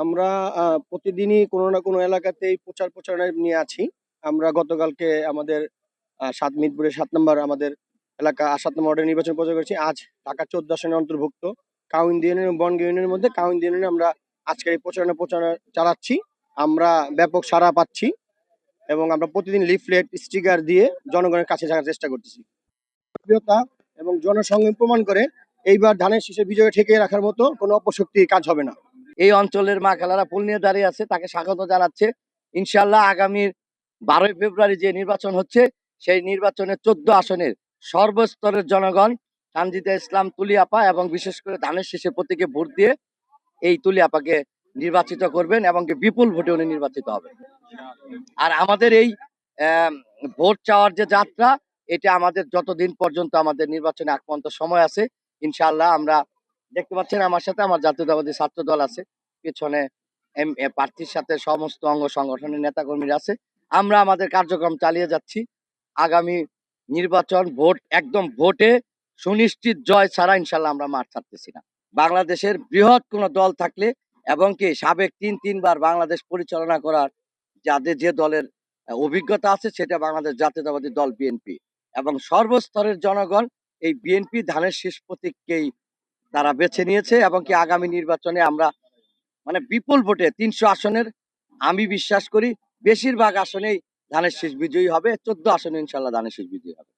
আমরা প্রতিদিনই কোনো না কোনো এলাকাতেই প্রচার প্রচারণা নিয়ে আছি। আমরা গতকালকে আমাদের মিরপুরের ৭ নম্বর আমাদের এলাকা ৭ নম্বর ওয়ার্ডে নির্বাচন প্রচার করেছি। আজ ঢাকা ১৪ আসনের অন্তর্ভুক্ত কাউনিয়া ইউনিয়ন এবং বনগাঁ ইউনিয়নের মধ্যে কাউনিয়া ইউনিয়নে আমরা আজকের এই প্রচারণা চালাচ্ছি। আমরা ব্যাপক সাড়া পাচ্ছি এবং আমরা প্রতিদিন লিফলেট, স্টিকার দিয়ে জনগণের কাছে যাওয়ার চেষ্টা করতেছি। প্রিয়তা এবং জনসংযোগ প্রমাণ করে এইবার ধানের শীষে বিজয় ঠেকিয়ে রাখার মতো কোনো অপশক্তি কাজ হবে না। এই অঞ্চলের মা খালারা ফুল নিয়ে দাঁড়িয়ে আছে, তাকে স্বাগত জানাচ্ছে। ইনশাল্লাহ আগামী 12ই ফেব্রুয়ারি যে নির্বাচন হচ্ছে, সেই নির্বাচনে 14 আসনের সর্বস্তরের জনগণ সানজিদা ইসলাম তুলি আপা এবং বিশেষ করে ধানের শীষে প্রতীকে ভোট দিয়ে এই তুলি আপাকে নির্বাচিত করবেন এবং বিপুল ভোটে উনি নির্বাচিত হবেন। আর আমাদের এই ভোট চাওয়ার যে যাত্রা, এটা আমাদের যতদিন পর্যন্ত আমাদের নির্বাচনে আগ পর্যন্ত সময় আছে, ইনশাআল্লাহ আমরা দেখতে পাচ্ছেন আমার সাথে আমার জাতীয়তাবাদী ছাত্র দল আছে, পিছনে প্রার্থীর সাথে সমস্ত অঙ্গ সংগঠনের নেতাকর্মীরা আছে। আমরা আমাদের কার্যক্রম চালিয়ে যাচ্ছি। আগামী নির্বাচন ভোট একদম ভোটে সুনিশ্চিত জয় ছাড়া ইনশাল্লাহ আমরা মাঠ ছাড়তেছি না। বাংলাদেশের বৃহৎ কোন দল থাকলে এবং কি সাবেক তিনবার বাংলাদেশ পরিচালনা করার যাদের যে দলের অভিজ্ঞতা আছে, সেটা বাংলাদেশ জাতীয়তাবাদী দল বিএনপি। এবং সর্বস্তরের জনগণ এই বিএনপি ধানের শীষ প্রতীককেই তারা বেছে নিয়েছে এবং কি আগামী নির্বাচনে আমরা মানে বিপুল ভোটে 300 আসনের আমি বিশ্বাস করি বেশিরভাগ আসনেই ধানের শীষ বিজয়ী হবে। 14 আসনে ইনশাল্লাহ ধানের শীষ বিজয়ী হবে।